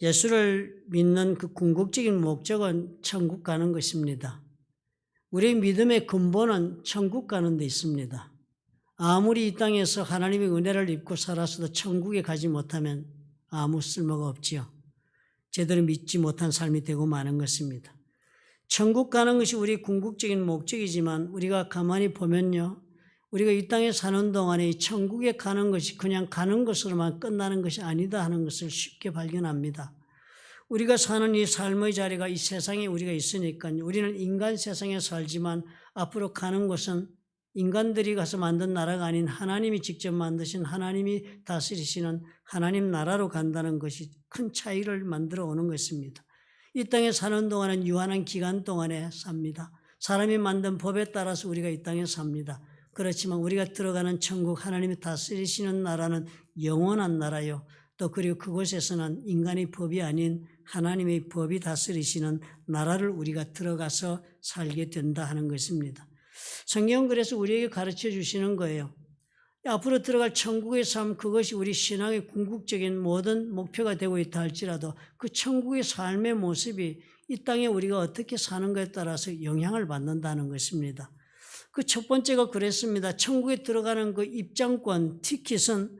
예수를 믿는 그 궁극적인 목적은 천국 가는 것입니다. 우리의 믿음의 근본은 천국 가는 데 있습니다. 아무리 이 땅에서 하나님의 은혜를 입고 살았어도 천국에 가지 못하면 아무 쓸모가 없지요. 제대로 믿지 못한 삶이 되고 마는 것입니다. 천국 가는 것이 우리 궁극적인 목적이지만 우리가 가만히 보면요. 우리가 이 땅에 사는 동안에 이 천국에 가는 것이 그냥 가는 것으로만 끝나는 것이 아니다 하는 것을 쉽게 발견합니다. 우리가 사는 이 삶의 자리가 이 세상에 우리가 있으니까 우리는 인간 세상에 살지만 앞으로 가는 곳은 인간들이 가서 만든 나라가 아닌 하나님이 직접 만드신 하나님이 다스리시는 하나님 나라로 간다는 것이 큰 차이를 만들어 오는 것입니다. 이 땅에 사는 동안은 유한한 기간 동안에 삽니다. 사람이 만든 법에 따라서 우리가 이 땅에 삽니다. 그렇지만 우리가 들어가는 천국 하나님이 다스리시는 나라는 영원한 나라요. 또 그리고 그곳에서는 인간의 법이 아닌 하나님의 법이 다스리시는 나라를 우리가 들어가서 살게 된다 하는 것입니다. 성경은 그래서 우리에게 가르쳐 주시는 거예요. 앞으로 들어갈 천국의 삶, 그것이 우리 신앙의 궁극적인 모든 목표가 되고 있다 할지라도 그 천국의 삶의 모습이 이 땅에 우리가 어떻게 사는 것에 따라서 영향을 받는다는 것입니다. 그 첫 번째가 그랬습니다. 천국에 들어가는 그 입장권, 티켓은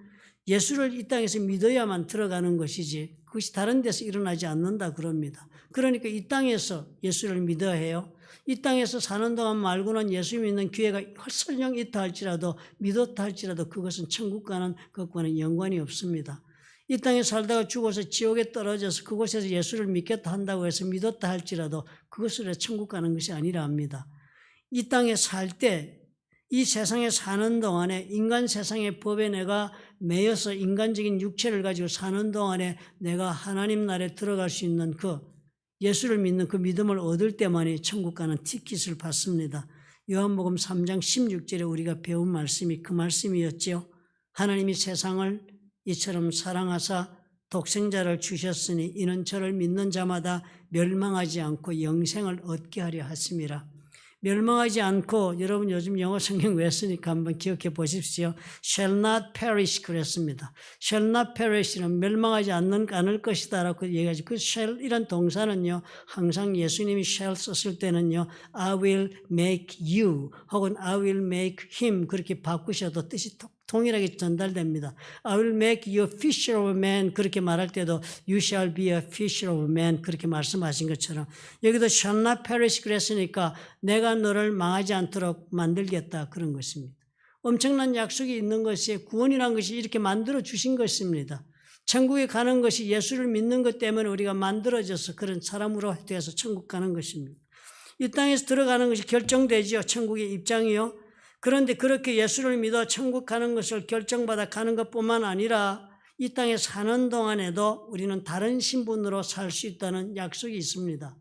예수를 이 땅에서 믿어야만 들어가는 것이지 그것이 다른 데서 일어나지 않는다 그럽니다. 그러니까 이 땅에서 예수를 믿어야 해요. 이 땅에서 사는 동안 말고는 예수 믿는 기회가 설령 있다 할지라도 믿었다 할지라도 그것은 천국 가는 것과는 연관이 없습니다. 이 땅에 살다가 죽어서 지옥에 떨어져서 그곳에서 예수를 믿겠다 한다고 해서 믿었다 할지라도 그것으로 천국 가는 것이 아니라 합니다. 이 땅에 살 때 이 세상에 사는 동안에 인간 세상의 법에 내가 매여서 인간적인 육체를 가지고 사는 동안에 내가 하나님 나라에 들어갈 수 있는 그 예수를 믿는 그 믿음을 얻을 때만이 천국 가는 티켓을 받습니다. 요한복음 3장 16절에 우리가 배운 말씀이 그 말씀이었죠. 하나님이 세상을 이처럼 사랑하사 독생자를 주셨으니 이는 저를 믿는 자마다 멸망하지 않고 영생을 얻게 하려 하심이라. 멸망하지 않고, 여러분 요즘 영어 성경 왜 쓰니까 한번 기억해 보십시오. shall not perish 그랬습니다. shall not perish는 멸망하지 않을 것이다 라고 얘기하죠. 그 shall 이란 동사는요, 항상 예수님이 shall 썼을 때는요, I will make you 혹은 I will make him 그렇게 바꾸셔도 뜻이 동일하게 전달됩니다. I will make you a fisher of men 그렇게 말할 때도 you shall be a fisher of men 그렇게 말씀하신 것처럼 여기도 shall not perish 그랬으니까 내가 너를 망하지 않도록 만들겠다 그런 것입니다. 엄청난 약속이 있는 것이 구원이라는 것이 이렇게 만들어 주신 것입니다. 천국에 가는 것이 예수를 믿는 것 때문에 우리가 만들어져서 그런 사람으로 되어서 천국 가는 것입니다. 이 땅에서 들어가는 것이 결정되지요. 천국의 입장이요. 그런데 그렇게 예수를 믿어 천국 가는 것을 결정받아 가는 것뿐만 아니라 이 땅에 사는 동안에도 우리는 다른 신분으로 살 수 있다는 약속이 있습니다.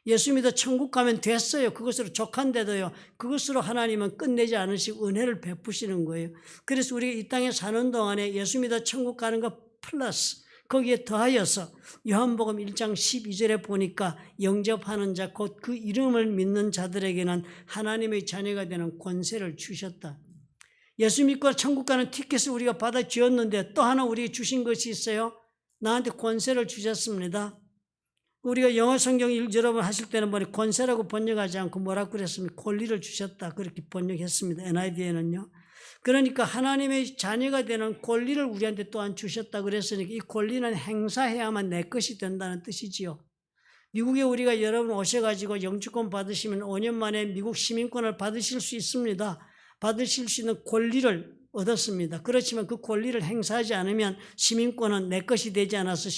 예수 믿어 천국 가면 됐어요. 그것으로 족한데도요. 그것으로 하나님은 끝내지 않으시고 은혜를 베푸시는 거예요. 그래서 우리가 이 땅에 사는 동안에 예수 믿어 천국 가는 것 플러스 거기에 더하여서 요한복음 1장 12절에 보니까 영접하는 자 곧 그 이름을 믿는 자들에게는 하나님의 자녀가 되는 권세를 주셨다. 예수 믿고 천국 가는 티켓을 우리가 받아 주었는데 또 하나 우리에게 주신 것이 있어요. 나한테 권세를 주셨습니다. 우리가 영어 성경 여러분 하실 때는 뭐니 권세라고 번역하지 않고 뭐라고 그랬습니까? 권리를 주셨다 그렇게 번역했습니다. NIV에는요. 그러니까 하나님의 자녀가 되는 권리를 우리한테 또한 주셨다 그랬으니까 이 권리는 행사해야만 내 것이 된다는 뜻이지요. 미국에 우리가 여러분 오셔가지고 영주권 받으시면 5년 만에 미국 시민권을 받으실 수 있습니다. 받으실 수 있는 권리를 얻었습니다. 그렇지만 그 권리를 행사하지 않으면 시민권은 내 것이 되지 않아서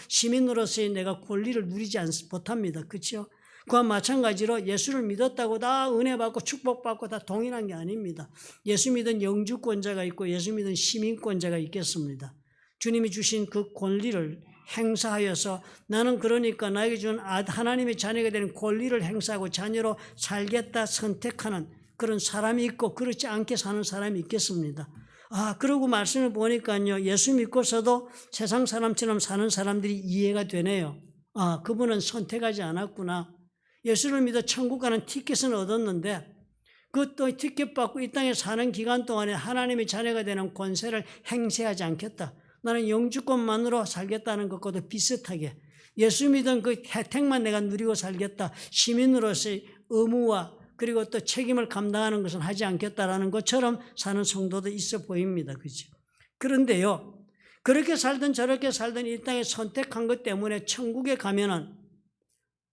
시민으로서의 내가 권리를 누리지 못합니다. 그렇죠? 그와 마찬가지로 예수를 믿었다고 다 은혜 받고 축복받고 다 동일한 게 아닙니다. 예수 믿은 영주권자가 있고 예수 믿은 시민권자가 있겠습니다. 주님이 주신 그 권리를 행사하여서 나는 그러니까 나에게 준 하나님의 자녀가 되는 권리를 행사하고 자녀로 살겠다 선택하는 그런 사람이 있고 그렇지 않게 사는 사람이 있겠습니다. 그러고 말씀을 보니까요. 예수 믿고서도 세상 사람처럼 사는 사람들이 이해가 되네요. 그분은 선택하지 않았구나. 예수를 믿어 천국 가는 티켓은 얻었는데 그것도 티켓 받고 이 땅에 사는 기간 동안에 하나님의 자녀가 되는 권세를 행사하지 않겠다. 나는 영주권만으로 살겠다는 것과도 비슷하게 예수 믿은 그 혜택만 내가 누리고 살겠다. 시민으로서의 의무와 그리고 또 책임을 감당하는 것은 하지 않겠다라는 것처럼 사는 성도도 있어 보입니다. 그죠? 그런데요, 그렇게 살든 저렇게 살든 이 땅에 선택한 것 때문에 천국에 가면은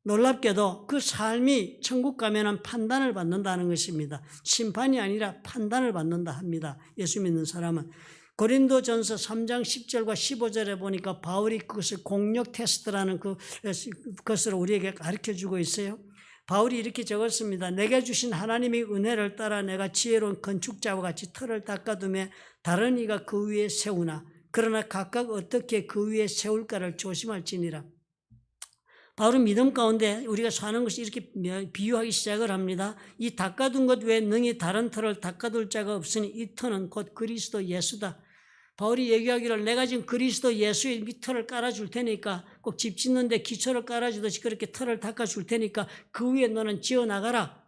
놀랍게도 그 삶이 천국 가면은 판단을 받는다는 것입니다. 심판이 아니라 판단을 받는다 합니다. 예수 믿는 사람은. 고린도전서 3장 10절과 15절에 보니까 바울이 그것을 공력 테스트라는 그것을 우리에게 가르쳐주고 있어요. 바울이 이렇게 적었습니다. 내게 주신 하나님의 은혜를 따라 내가 지혜로운 건축자와 같이 틀을 닦아두며 다른 이가 그 위에 세우나 그러나 각각 어떻게 그 위에 세울까를 조심할지니라. 바울은 믿음 가운데 우리가 사는 것이 이렇게 비유하기 시작을 합니다. 이 닦아둔 것 외에 능히 다른 틀을 닦아둘 자가 없으니 이 터는 곧 그리스도 예수다. 바울이 얘기하기를 내가 지금 그리스도 예수의 밑틀을 깔아줄 테니까 꼭 집 짓는데 기초를 깔아주듯이 그렇게 틀을 닦아줄 테니까 그 위에 너는 지어나가라.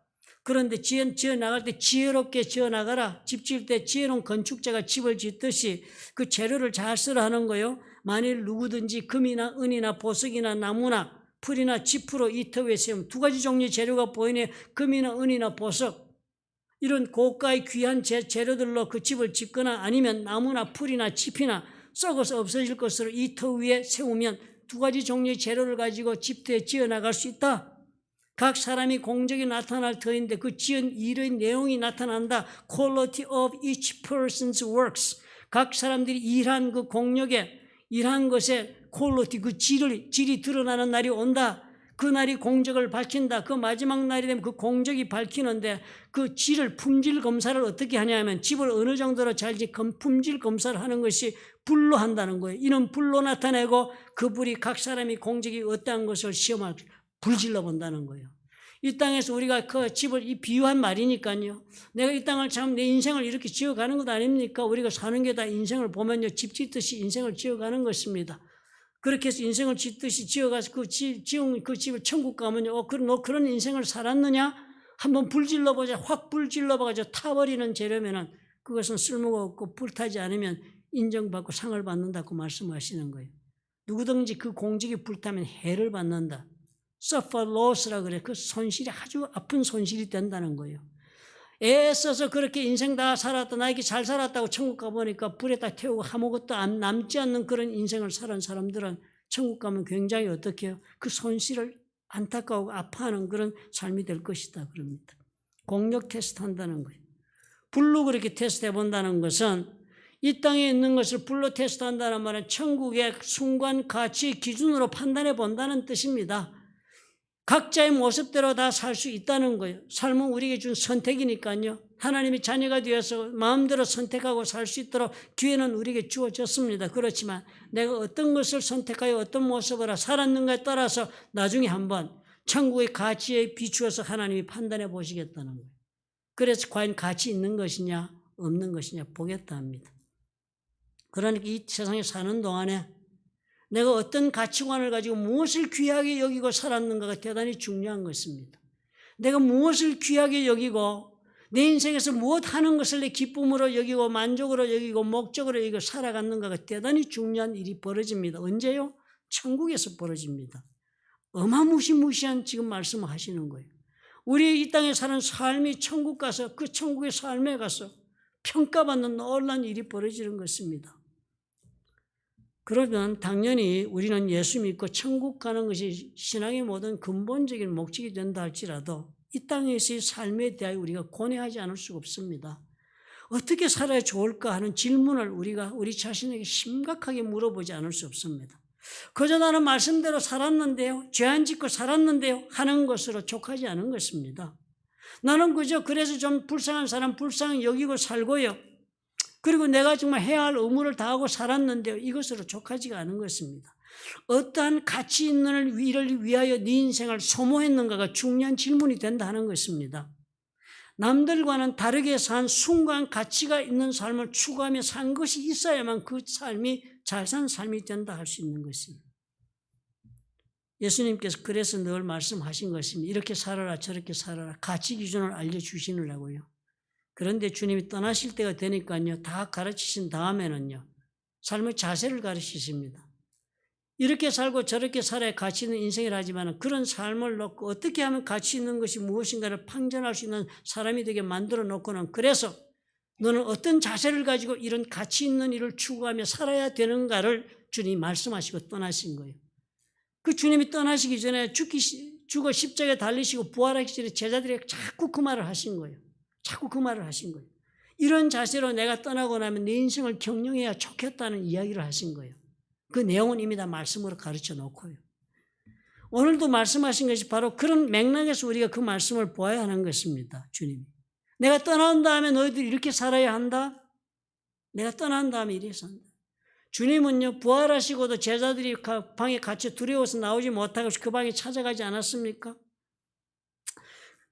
그런데 지어나갈 때 지혜롭게 지어나가라. 집 지을 때 지혜로운 건축자가 집을 짓듯이 그 재료를 잘 쓰라 하는 거예요. 만일 누구든지 금이나 은이나 보석이나 나무나 풀이나 지프로 이 터 위에 세우면 두 가지 종류의 재료가 보이네. 금이나 은이나 보석. 이런 고가의 귀한 재료들로 그 집을 짓거나 아니면 나무나 풀이나 짚이나 썩어서 없어질 것으로 이 터 위에 세우면 두 가지 종류의 재료를 가지고 집터에 지어나갈 수 있다. 각 사람이 공적이 나타날 터인데 그 지은 일의 내용이 나타난다. Quality of each person's works. 각 사람들이 일한 그 공력에 일한 것에 퀄리티 그 질이 드러나는 날이 온다. 그 날이 공적을 밝힌다. 그 마지막 날이 되면 그 공적이 밝히는데 그 질을 품질 검사를 어떻게 하냐면 집을 어느 정도로 잘지 품질 검사를 하는 것이 불로 한다는 거예요. 이는 불로 나타내고 그 불이 각 사람이 공적이 어떠한 것을 시험할 불질러 본다는 거예요. 이 땅에서 우리가 그 집을 이 비유한 말이니까요. 내가 이 땅을 참 내 인생을 이렇게 지어가는 것 아닙니까? 우리가 사는 게 다 인생을 보면요. 집 짓듯이 인생을 지어가는 것입니다. 그렇게 해서 인생을 짓듯이 지어가서 지은 그 집을 천국 가면요. 너 그런 인생을 살았느냐? 한번 불질러보자. 확 불질러봐가지고 타버리는 재료면은 그것은 쓸모가 없고 불타지 않으면 인정받고 상을 받는다고 말씀하시는 거예요. 누구든지 그 공직이 불타면 해를 받는다. suffer loss라 그래. 그 손실이 아주 아픈 손실이 된다는 거예요. 애써서 그렇게 인생 다 살았다. 나 이렇게 잘 살았다고 천국 가보니까 불에다 태우고 아무것도 남지 않는 그런 인생을 살은 사람들은 천국 가면 굉장히 어떻게 해요? 그 손실을 안타까워하고 아파하는 그런 삶이 될 것이다. 그럽니다. 공력 테스트 한다는 거예요. 불로 그렇게 테스트 해본다는 것은 이 땅에 있는 것을 불로 테스트 한다는 말은 천국의 순간 가치 기준으로 판단해 본다는 뜻입니다. 각자의 모습대로 다 살 수 있다는 거예요. 삶은 우리에게 준 선택이니까요. 하나님의 자녀가 되어서 마음대로 선택하고 살 수 있도록 기회는 우리에게 주어졌습니다. 그렇지만 내가 어떤 것을 선택하여 어떤 모습으로 살았는가에 따라서 나중에 한번 천국의 가치에 비추어서 하나님이 판단해 보시겠다는 거예요. 그래서 과연 가치 있는 것이냐 없는 것이냐 보겠다 합니다. 그러니까 이 세상에 사는 동안에 내가 어떤 가치관을 가지고 무엇을 귀하게 여기고 살았는가가 대단히 중요한 것입니다. 내가 무엇을 귀하게 여기고 내 인생에서 무엇 하는 것을 내 기쁨으로 여기고 만족으로 여기고 목적으로 여기고 살아갔는가가 대단히 중요한 일이 벌어집니다. 언제요? 천국에서 벌어집니다. 어마무시무시한 지금 말씀하시는 거예요. 우리 이 땅에 사는 삶이 천국 가서 그 천국의 삶에 가서 평가받는 놀라운 일이 벌어지는 것입니다. 그러면 당연히 우리는 예수 믿고 천국 가는 것이 신앙의 모든 근본적인 목적이 된다 할지라도 이 땅에서의 삶에 대하여 우리가 고뇌하지 않을 수가 없습니다. 어떻게 살아야 좋을까 하는 질문을 우리가 우리 자신에게 심각하게 물어보지 않을 수 없습니다. 그저 나는 말씀대로 살았는데요, 죄 안 짓고 살았는데요 하는 것으로 족하지 않은 것입니다. 나는 그저 그래서 좀 불쌍한 사람 불쌍히 여기고 살고요. 그리고 내가 정말 해야 할 의무를 다하고 살았는데요. 이것으로 족하지가 않은 것입니다. 어떠한 가치 있는 일을 위하여 네 인생을 소모했는가가 중요한 질문이 된다 하는 것입니다. 남들과는 다르게 산 순간 가치가 있는 삶을 추구하며 산 것이 있어야만 그 삶이 잘 산 삶이 된다 할 수 있는 것입니다. 예수님께서 그래서 늘 말씀하신 것입니다. 이렇게 살아라 저렇게 살아라 가치 기준을 알려주시느라고요. 그런데 주님이 떠나실 때가 되니까요. 다 가르치신 다음에는요. 삶의 자세를 가르치십니다. 이렇게 살고 저렇게 살아야 가치 있는 인생을 하지만 그런 삶을 놓고 어떻게 하면 가치 있는 것이 무엇인가를 판단할 수 있는 사람이 되게 만들어 놓고는 그래서 너는 어떤 자세를 가지고 이런 가치 있는 일을 추구하며 살아야 되는가를 주님이 말씀하시고 떠나신 거예요. 그 주님이 떠나시기 전에 죽어 십자가에 달리시고 부활하기 전에 제자들에게 자꾸 그 말을 하신 거예요. 자꾸 그 말을 하신 거예요. 이런 자세로 내가 떠나고 나면 내 인생을 경영해야 좋겠다는 이야기를 하신 거예요. 그 내용은 이미 다 말씀으로 가르쳐 놓고요. 오늘도 말씀하신 것이 바로 그런 맥락에서 우리가 그 말씀을 보아야 하는 것입니다. 주님이. 내가 떠난 다음에 너희들 이렇게 살아야 한다. 내가 떠난 다음에 이렇게 산다. 주님은요, 부활하시고도 제자들이 방에 갇혀 두려워서 나오지 못하고 그 방에 찾아가지 않았습니까?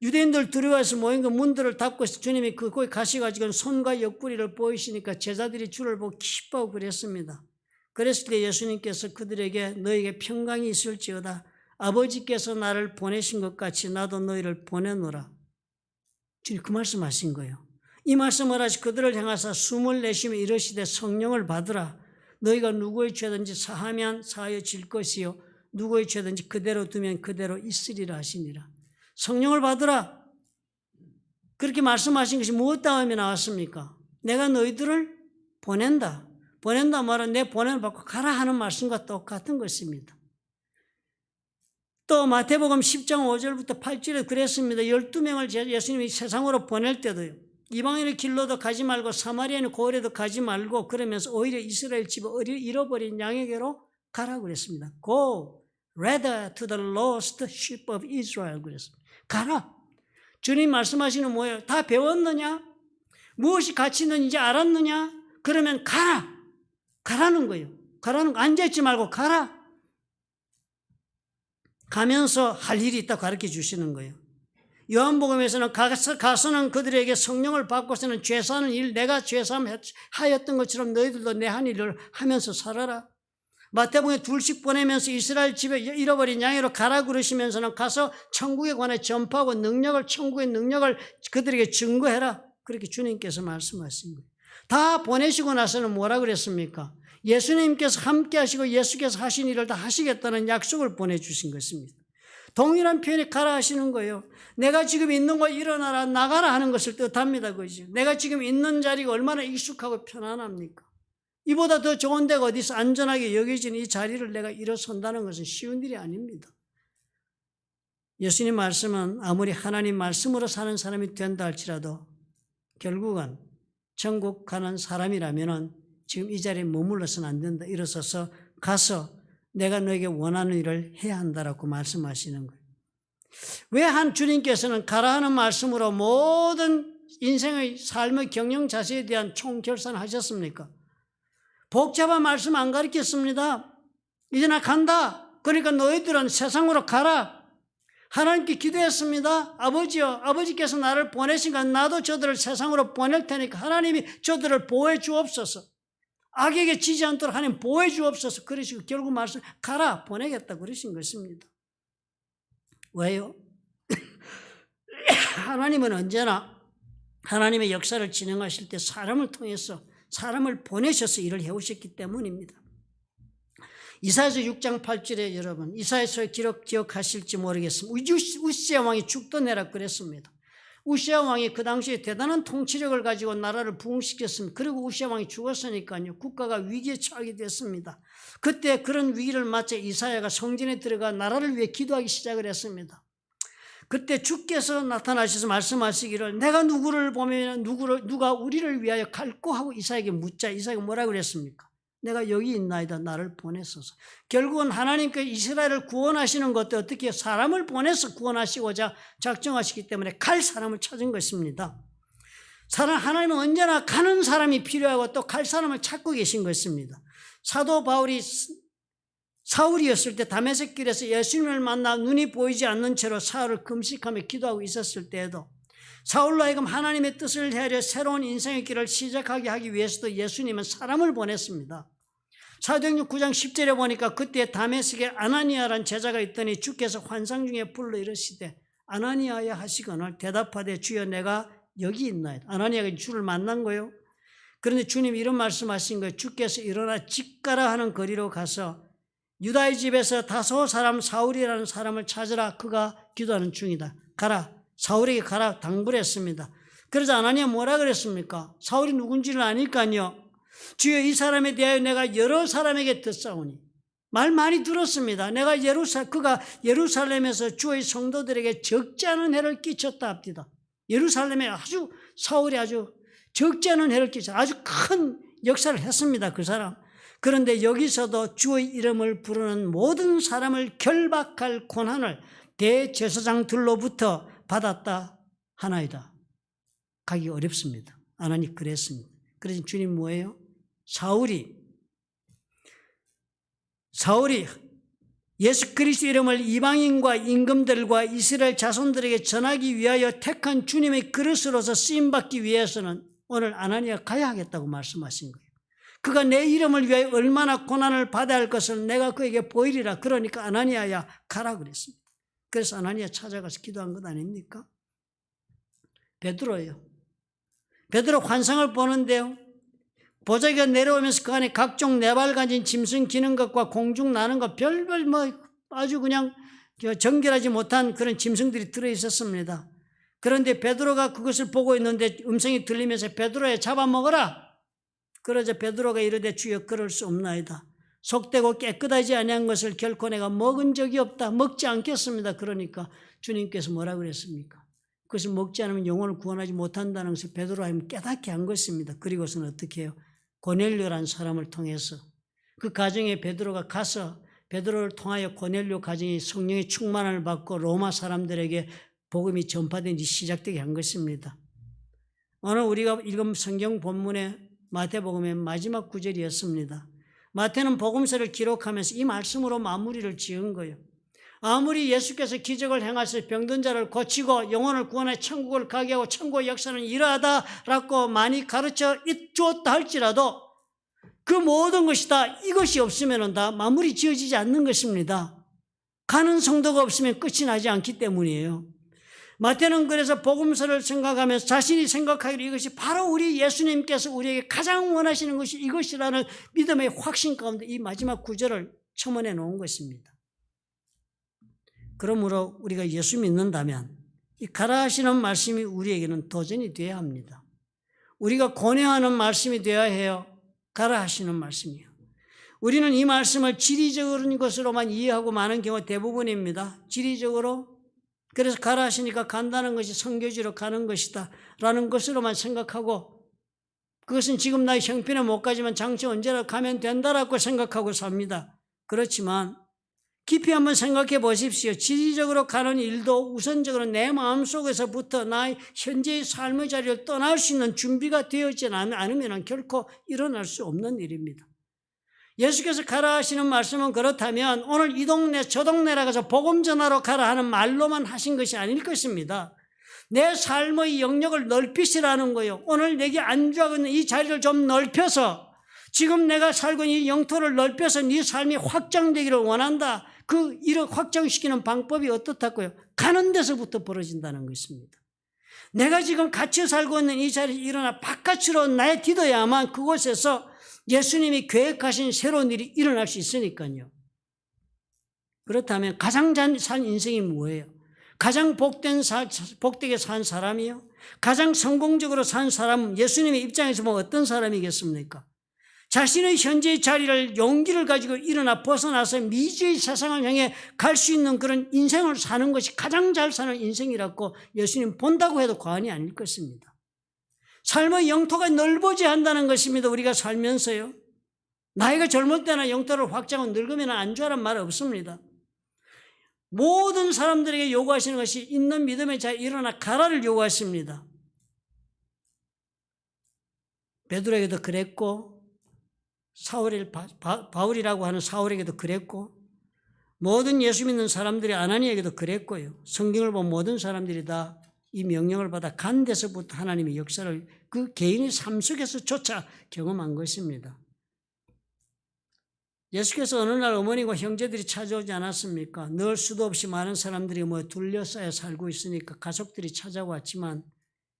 유대인들 두려워해서 모인 그 문들을 닫고 주님이 거기 가셔가지고 손과 옆구리를 보이시니까 제자들이 주를 보고 기뻐하고 그랬습니다. 그랬을 때 예수님께서 그들에게 너에게 평강이 있을지어다. 아버지께서 나를 보내신 것 같이 나도 너희를 보내노라. 주님 그 말씀하신 거예요. 이 말씀을 하시 그들을 향하사 숨을 내쉬며 이르시되 성령을 받으라. 너희가 누구의 죄든지 사하면 사하여질 것이요 누구의 죄든지 그대로 두면 그대로 있으리라 하시니라. 성령을 받으라. 그렇게 말씀하신 것이 무엇 다음에 나왔습니까? 내가 너희들을 보낸다. 보낸다 말은 내 보냄을 받고 가라 하는 말씀과 똑같은 것입니다. 또 마태복음 10장 5절부터 8절에 그랬습니다. 12명을 예수님이 세상으로 보낼 때도요. 이방인의 길로도 가지 말고 사마리아인의 고을에도 가지 말고 그러면서 오히려 이스라엘 집에 잃어버린 양에게로 가라고 그랬습니다. Go rather to the lost sheep of Israel 그랬습니다. 가라. 주님 말씀하시는 뭐예요? 다 배웠느냐? 무엇이 가치 있는지 알았느냐? 그러면 가라. 가라는 거예요. 가라는 거. 앉아있지 말고 가라. 가면서 할 일이 있다고 가르쳐 주시는 거예요. 요한복음에서는 가서는 그들에게 성령을 받고서는 죄사하는 일, 내가 죄사하였던 것처럼 너희들도 내 한 일을 하면서 살아라. 마태복음에 둘씩 보내면서 이스라엘 집에 잃어버린 양으로 가라 그러시면서는 가서 천국에 관해 전파하고 천국의 능력을 그들에게 증거해라. 그렇게 주님께서 말씀하신 거예요. 다 보내시고 나서는 뭐라 그랬습니까? 예수님께서 함께 하시고 예수께서 하신 일을 다 하시겠다는 약속을 보내주신 것입니다. 동일한 표현이 가라 하시는 거예요. 내가 지금 있는 곳 일어나라 나가라 하는 것을 뜻합니다. 그죠? 내가 지금 있는 자리가 얼마나 익숙하고 편안합니까? 이보다 더 좋은 데가 어디서 안전하게 여겨지는 이 자리를 내가 일어선다는 것은 쉬운 일이 아닙니다. 예수님 말씀은 아무리 하나님 말씀으로 사는 사람이 된다 할지라도 결국은 천국 가는 사람이라면 지금 이 자리에 머물러서는 안 된다. 일어서서 가서 내가 너에게 원하는 일을 해야 한다라고 말씀하시는 거예요. 왜 한 주님께서는 가라 하는 말씀으로 모든 인생의 삶의 경영 자세에 대한 총결산을 하셨습니까? 복잡한 말씀 안 가르쳤습니다. 이제 나 간다. 그러니까 너희들은 세상으로 가라. 하나님께 기도했습니다. 아버지요, 아버지께서 나를 보내시니까 나도 저들을 세상으로 보낼 테니까 하나님이 저들을 보호해 주옵소서. 악에게 지지 않도록 하나님 보호해 주옵소서. 그러시고 결국 말씀 가라 보내겠다 그러신 것입니다. 왜요? 하나님은 언제나 하나님의 역사를 진행하실 때 사람을 통해서 사람을 보내셔서 일을 해오셨기 때문입니다. 이사야서 6장 8절에 여러분 이사야서의 기억하실지 모르겠습니다. 우시아 왕이 죽던 해라 그랬습니다. 우시아 왕이 그 당시에 대단한 통치력을 가지고 나라를 부흥시켰습니다. 그리고 우시아 왕이 죽었으니까요. 국가가 위기에 처하게 됐습니다. 그때 그런 위기를 맞아 이사야가 성전에 들어가 나라를 위해 기도하기 시작을 했습니다. 그때 주께서 나타나셔서 말씀하시기를 내가 누구를 보면 누가 우리를 위하여 갈꼬 하고 이사야에게 묻자. 이사야가 뭐라 그랬습니까? 내가 여기 있나이다. 나를 보내소서. 결국은 하나님께 이스라엘을 구원하시는 것도 어떻게 사람을 보내서 구원하시고자 작정하시기 때문에 갈 사람을 찾은 것입니다. 하나님은 언제나 가는 사람이 필요하고 또 갈 사람을 찾고 계신 것입니다. 사도 바울이 사울이었을 때 다메섹 길에서 예수님을 만나 눈이 보이지 않는 채로 사흘을 금식하며 기도하고 있었을 때에도 사울로 하여금 하나님의 뜻을 헤아려 새로운 인생의 길을 시작하게 하기 위해서도 예수님은 사람을 보냈습니다. 사도행전 9장 10절에 보니까 그때 다메섹에 아나니아란 제자가 있더니 주께서 환상 중에 불러 이르시되 아나니아야 하시거늘 대답하되 주여 내가 여기 있나이다. 아나니아가 주를 만난 거예요. 그런데 주님이 이런 말씀하신 거예요. 주께서 일어나 집가라 하는 거리로 가서 유다의 집에서 다소 사람 사울이라는 사람을 찾으라. 그가 기도하는 중이다. 가라. 사울에게 가라 당부를 했습니다. 그러자 아나니아 뭐라 그랬습니까? 사울이 누군지를 아니까요. 주여 이 사람에 대하여 내가 여러 사람에게 듣사오니. 말 많이 들었습니다. 그가 예루살렘에서 주의 성도들에게 적지 않은 해를 끼쳤다 합니다. 예루살렘에 사울이 아주 적지 않은 해를 끼쳤다. 아주 큰 역사를 했습니다. 그 사람. 그런데 여기서도 주의 이름을 부르는 모든 사람을 결박할 권한을 대제사장들로부터 받았다 하나이다. 가기 어렵습니다. 아나니 그랬습니다. 그래서 주님 뭐예요? 사울이 예수 그리스도 이름을 이방인과 임금들과 이스라엘 자손들에게 전하기 위하여 택한 주님의 그릇으로서 쓰임받기 위해서는 오늘 아나니아가 가야 하겠다고 말씀하신 거예요. 그가 내 이름을 위하여 얼마나 고난을 받아야 할 것을 내가 그에게 보이리라. 그러니까 아나니아야 가라 그랬습니다. 그래서 아나니아 찾아가서 기도한 것 아닙니까? 베드로예요. 베드로 환상을 보는데요. 보자기가 내려오면서 그 안에 각종 네발 가진 짐승 기는 것과 공중 나는 것 별별 아주 그냥 정결하지 못한 그런 짐승들이 들어있었습니다. 그런데 베드로가 그것을 보고 있는데 음성이 들리면서 베드로야 잡아먹어라. 그러자 베드로가 이르되 주여 그럴 수 없나이다. 속되고 깨끗하지 아니한 것을 결코 내가 먹은 적이 없다. 먹지 않겠습니다. 그러니까 주님께서 뭐라 그랬습니까? 그것을 먹지 않으면 영혼을 구원하지 못한다는 것을 베드로가 깨닫게 한 것입니다. 그리고서는 어떻게 해요? 고넬료라는 사람을 통해서 그 가정에 베드로가 가서 베드로를 통하여 고넬료 가정이 성령의 충만을 받고 로마 사람들에게 복음이 전파되기 시작되게 한 것입니다. 오늘 우리가 읽은 성경 본문의 마태복음의 마지막 구절이었습니다. 마태는 복음서를 기록하면서 이 말씀으로 마무리를 지은 거예요. 아무리 예수께서 기적을 행하셔서 병든 자를 고치고 영혼을 구원해 천국을 가게 하고 천국의 역사는 이러하다라고 많이 가르쳐 주었다 할지라도 그 모든 것이 다 이것이 없으면 다 마무리 지어지지 않는 것입니다. 가는 성도가 없으면 끝이 나지 않기 때문이에요. 마태는 그래서 복음서를 생각하면서 자신이 생각하기로 이것이 바로 우리 예수님께서 우리에게 가장 원하시는 것이 이것이라는 믿음의 확신 가운데 이 마지막 구절을 첨언해 놓은 것입니다. 그러므로 우리가 예수 믿는다면 이 가라 하시는 말씀이 우리에게는 도전이 되어야 합니다. 우리가 고뇌하는 말씀이 되어야 해요. 가라 하시는 말씀이요. 우리는 이 말씀을 지리적인 것으로만 이해하고 많은 경우 대부분입니다. 지리적으로 그래서 가라 하시니까 간다는 것이 선교지로 가는 것이다 라는 것으로만 생각하고 그것은 지금 나의 형편에 못 가지만 장차 언제나 가면 된다라고 생각하고 삽니다. 그렇지만 깊이 한번 생각해 보십시오. 지리적으로 가는 일도 우선적으로 내 마음속에서부터 나의 현재의 삶의 자리를 떠날 수 있는 준비가 되어있지 않으면 결코 일어날 수 없는 일입니다. 예수께서 가라 하시는 말씀은 그렇다면 오늘 이 동네 저 동네라 해서 복음 전하러 가라 하는 말로만 하신 것이 아닐 것입니다. 내 삶의 영역을 넓히시라는 거예요. 오늘 내게 안주하고 있는 이 자리를 좀 넓혀서 지금 내가 살고 있는 이 영토를 넓혀서 네 삶이 확장되기를 원한다. 그 일을 확장시키는 방법이 어떻다고요? 가는 데서부터 벌어진다는 것입니다. 내가 지금 갇혀 살고 있는 이 자리에 일어나 바깥으로 나의 디뎌야만 그곳에서 예수님이 계획하신 새로운 일이 일어날 수 있으니까요. 그렇다면 가장 잘 산 인생이 뭐예요? 가장 복되게 산 사람이요? 가장 성공적으로 산 사람은 예수님의 입장에서 보면 어떤 사람이겠습니까? 자신의 현재의 자리를 용기를 가지고 일어나 벗어나서 미지의 세상을 향해 갈 수 있는 그런 인생을 사는 것이 가장 잘 사는 인생이라고 예수님 본다고 해도 과언이 아닐 것입니다. 삶의 영토가 넓어져야 한다는 것입니다. 우리가 살면서요. 나이가 젊을 때나 영토를 확장하고 늙으면 안주하란 말 없습니다. 모든 사람들에게 요구하시는 것이 있는 믿음의 자에 일어나 가라를 요구하십니다. 베드로에게도 그랬고 바울이라고 하는 사울에게도 그랬고 모든 예수 믿는 사람들이 아나니아에게도 그랬고요. 성경을 본 모든 사람들이 다 이 명령을 받아 간 데서부터 하나님의 역사를 그 개인의 삶 속에서조차 경험한 것입니다. 예수께서 어느 날 어머니와 형제들이 찾아오지 않았습니까? 늘 수도 없이 많은 사람들이 둘러싸여 살고 있으니까 가족들이 찾아왔지만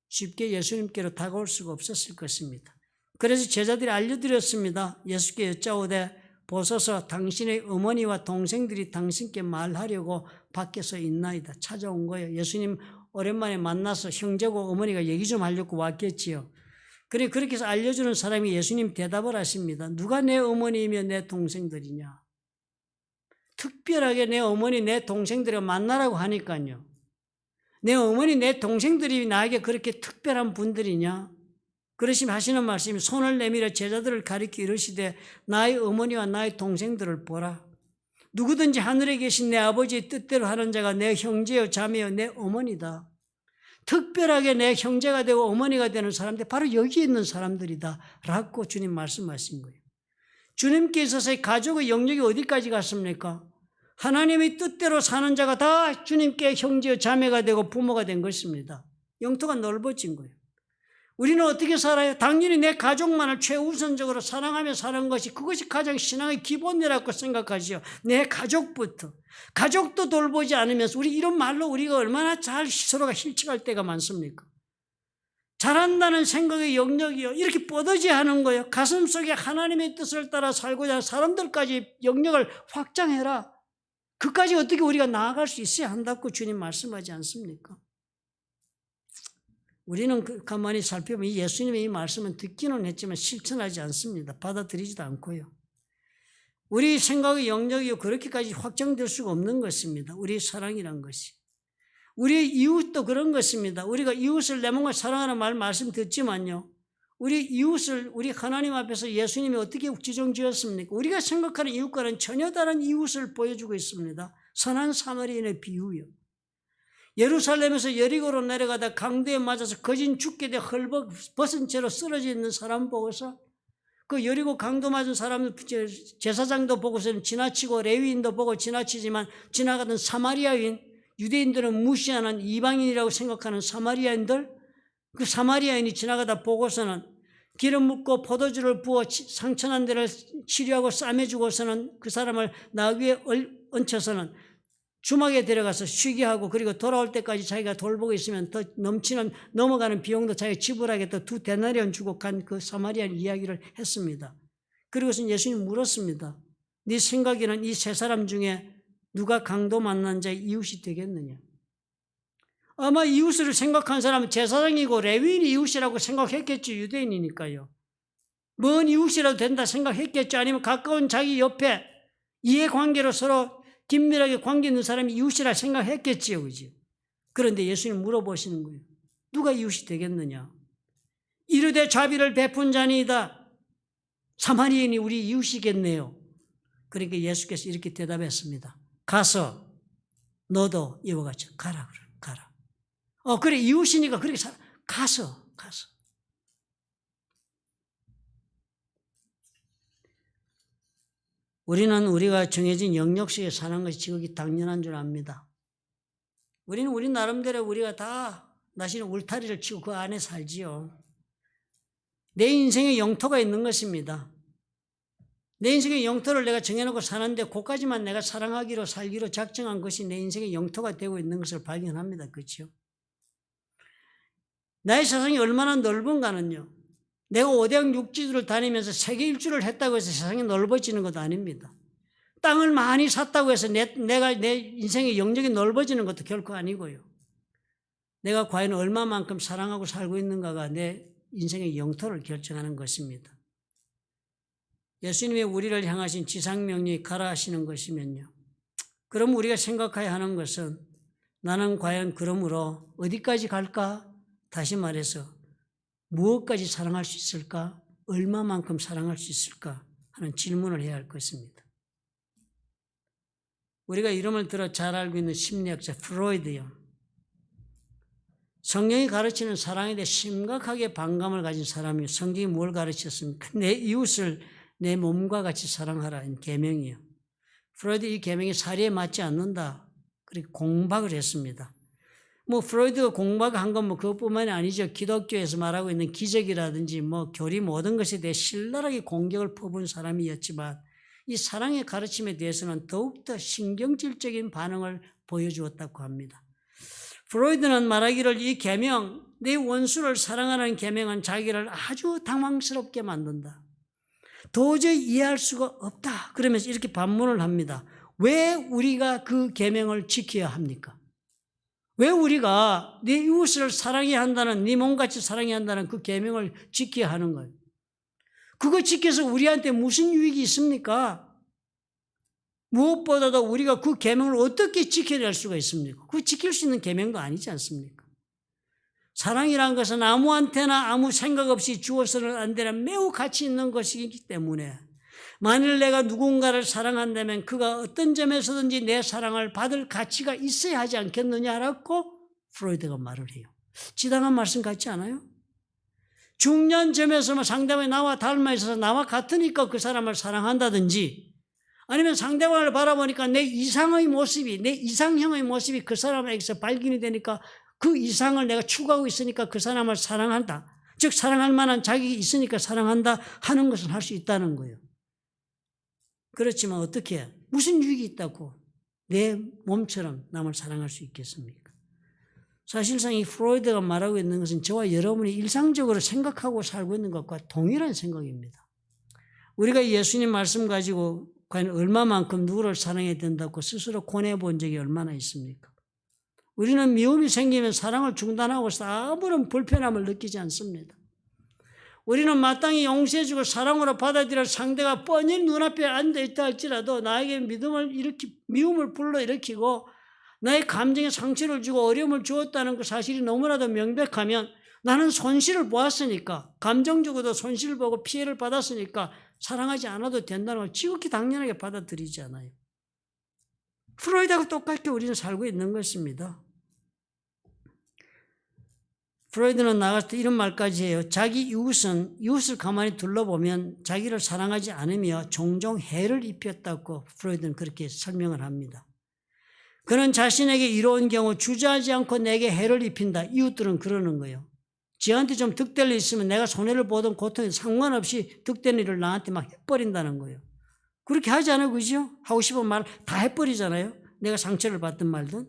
쉽게 예수님께로 다가올 수가 없었을 것입니다. 그래서 제자들이 알려드렸습니다. 예수께 여짜오되 보소서 당신의 어머니와 동생들이 당신께 말하려고 밖에서 있나이다. 찾아온 거예요. 예수님 오랜만에 만나서 형제고 어머니가 얘기 좀 하려고 왔겠지요. 그렇게 해서 알려주는 사람이 예수님 대답을 하십니다. 누가 내 어머니이며 내 동생들이냐. 특별하게 내 어머니, 내 동생들을 만나라고 하니까요. 내 어머니, 내 동생들이 나에게 그렇게 특별한 분들이냐. 그러시면 하시는 말씀이 손을 내밀어 제자들을 가리켜 이르시되 나의 어머니와 나의 동생들을 보라. 누구든지 하늘에 계신 내 아버지의 뜻대로 하는 자가 내 형제요 자매요 내 어머니다. 특별하게 내 형제가 되고 어머니가 되는 사람들 바로 여기 있는 사람들이다 라고 주님 말씀하신 거예요. 주님께 있어서의 가족의 영역이 어디까지 갔습니까? 하나님의 뜻대로 사는 자가 다 주님께 형제요 자매가 되고 부모가 된 것입니다. 영토가 넓어진 거예요. 우리는 어떻게 살아요? 당연히 내 가족만을 최우선적으로 사랑하며 사는 것이 그것이 가장 신앙의 기본이라고 생각하시오. 내 가족부터. 가족도 돌보지 않으면서 우리 이런 말로 우리가 얼마나 잘 서로가 실책할 때가 많습니까? 잘한다는 생각의 영역이요. 이렇게 뻗어지하는 거예요. 가슴속에 하나님의 뜻을 따라 살고자 하는 사람들까지 영역을 확장해라. 그까지 어떻게 우리가 나아갈 수 있어야 한다고 주님 말씀하지 않습니까? 우리는 가만히 살펴보면 예수님의 이 말씀은 듣기는 했지만 실천하지 않습니다. 받아들이지도 않고요. 우리 생각의 영역이 그렇게까지 확장될 수가 없는 것입니다. 우리의 사랑이란 것이. 우리의 이웃도 그런 것입니다. 우리가 이웃을 내 몸과 사랑하는 말씀 듣지만요. 우리 이웃을 우리 하나님 앞에서 예수님이 어떻게 지정지었습니까? 우리가 생각하는 이웃과는 전혀 다른 이웃을 보여주고 있습니다. 선한 사마리아인의 비유요. 예루살렘에서 여리고로 내려가다 강도에 맞아서 거진 죽게 돼 헐벗은 채로 쓰러져 있는 사람 보고서 그 여리고 강도 맞은 사람 제사장도 보고서는 지나치고 레위인도 보고 지나치지만 지나가던 사마리아인 유대인들은 무시하는 이방인이라고 생각하는 사마리아인들 그 사마리아인이 지나가다 보고서는 기름 붓고 포도주를 부어 상처난 데를 치료하고 싸매주고서는 그 사람을 나귀에 얹혀서는 주막에 데려가서 쉬게 하고 그리고 돌아올 때까지 자기가 돌보고 있으면 더 넘어가는 비용도 자기가 지불하겠다 2 데나리온 주고 간 그 사마리아인 이야기를 했습니다. 그리고서 예수님 물었습니다. 네 생각에는 이 세 사람 중에 누가 강도 만난 자의 이웃이 되겠느냐? 아마 이웃을 생각한 사람은 제사장이고 레위인이 이웃이라고 생각했겠죠. 유대인이니까요. 먼 이웃이라도 된다 생각했겠죠. 아니면 가까운 자기 옆에 이해관계로 서로 긴밀하게 관계 있는 사람이 이웃이라 생각했겠지요. 그죠? 그런데 예수님 물어보시는 거예요. 누가 이웃이 되겠느냐? 이르되 자비를 베푼 자니이다. 사마리아인이 우리 이웃이겠네요. 그러니까 예수께서 이렇게 대답했습니다. 가서 너도 이와 같이 가라. 가라. 그래 이웃이니까 그렇게 살아. 가서. 우리는 우리가 정해진 영역 속에 사는 것이 지극히 당연한 줄 압니다. 우리는 우리 나름대로 우리가 다 나시는 울타리를 치고 그 안에 살지요. 내 인생의 영토가 있는 것입니다. 내 인생의 영토를 내가 정해놓고 사는데 그까지만 내가 사랑하기로 살기로 작정한 것이 내 인생의 영토가 되고 있는 것을 발견합니다. 그렇죠? 나의 세상이 얼마나 넓은가는요. 내가 5대학 6지주를 다니면서 세계 일주를 했다고 해서 세상이 넓어지는 것도 아닙니다. 땅을 많이 샀다고 해서 내가 내 인생의 영역이 넓어지는 것도 결코 아니고요. 내가 과연 얼마만큼 사랑하고 살고 있는가가 내 인생의 영토를 결정하는 것입니다. 예수님이 우리를 향하신 지상명령이 가라 하시는 것이면요. 그럼 우리가 생각해야 하는 것은 나는 과연 그러므로 어디까지 갈까? 다시 말해서 무엇까지 사랑할 수 있을까? 얼마만큼 사랑할 수 있을까? 하는 질문을 해야 할 것입니다. 우리가 이름을 들어 잘 알고 있는 심리학자 프로이드요. 성경이 가르치는 사랑에 대해 심각하게 반감을 가진 사람이요. 성경이 뭘 가르쳤습니까? 내 이웃을 내 몸과 같이 사랑하라. 계명이요. 프로이드 이 계명이 사리에 맞지 않는다. 그렇게 공박을 했습니다. 프로이드가 공박한 건 그것뿐만이 아니죠. 기독교에서 말하고 있는 기적이라든지 교리 모든 것에 대해 신랄하게 공격을 퍼부은 사람이었지만 이 사랑의 가르침에 대해서는 더욱더 신경질적인 반응을 보여주었다고 합니다. 프로이드는 말하기를 이 계명, 내 원수를 사랑하는 계명은 자기를 아주 당황스럽게 만든다. 도저히 이해할 수가 없다. 그러면서 이렇게 반문을 합니다. 왜 우리가 그 계명을 지켜야 합니까? 왜 우리가 네 이웃을 사랑해야 한다는, 네 몸같이 사랑해야 한다는 그 계명을 지켜야 하는 거예요? 그거 지켜서 우리한테 무슨 유익이 있습니까? 무엇보다도 우리가 그 계명을 어떻게 지켜낼 수가 있습니까? 그 지킬 수 있는 계명도 아니지 않습니까? 사랑이란 것은 아무한테나 아무 생각 없이 주어서는 안 되는 매우 가치 있는 것이기 때문에 만일 내가 누군가를 사랑한다면 그가 어떤 점에서든지 내 사랑을 받을 가치가 있어야 하지 않겠느냐라고 프로이드가 말을 해요. 지당한 말씀 같지 않아요? 중요한 점에서 상대방이 나와 닮아 있어서 나와 같으니까 그 사람을 사랑한다든지 아니면 상대방을 바라보니까 내 이상의 모습이, 내 이상형의 모습이 그 사람에게서 발견이 되니까 그 이상을 내가 추구하고 있으니까 그 사람을 사랑한다. 즉 사랑할 만한 자격이 있으니까 사랑한다 하는 것을 할 수 있다는 거예요. 그렇지만 어떻게 해? 무슨 유익이 있다고 내 몸처럼 남을 사랑할 수 있겠습니까? 사실상 이 프로이드가 말하고 있는 것은 저와 여러분이 일상적으로 생각하고 살고 있는 것과 동일한 생각입니다. 우리가 예수님 말씀 가지고 과연 얼마만큼 누구를 사랑해야 된다고 스스로 권해본 적이 얼마나 있습니까? 우리는 미움이 생기면 사랑을 중단하고 아무런 불편함을 느끼지 않습니다. 우리는 마땅히 용서해주고 사랑으로 받아들일 상대가 뻔히 눈앞에 앉아있다 할지라도 나에게 미움을 불러일으키고 나의 감정에 상처를 주고 어려움을 주었다는 그 사실이 너무나도 명백하면 나는 손실을 보았으니까, 감정적으로도 손실을 보고 피해를 받았으니까 사랑하지 않아도 된다는 걸 지극히 당연하게 받아들이지 않아요. 프로이드하고 똑같게 우리는 살고 있는 것입니다. 프로이드는 나가서 이런 말까지 해요. 자기 이웃을 가만히 둘러보면 자기를 사랑하지 않으며 종종 해를 입혔다고 프로이드는 그렇게 설명을 합니다. 그는 자신에게 이로운 경우 주저하지 않고 내게 해를 입힌다. 이웃들은 그러는 거예요. 지한테 좀 득될 일 있으면 내가 손해를 보든 고통에 상관없이 득된 일을 나한테 막 해버린다는 거예요. 그렇게 하지 않아요, 그죠? 하고 싶은 말 다 해버리잖아요. 내가 상처를 받든 말든.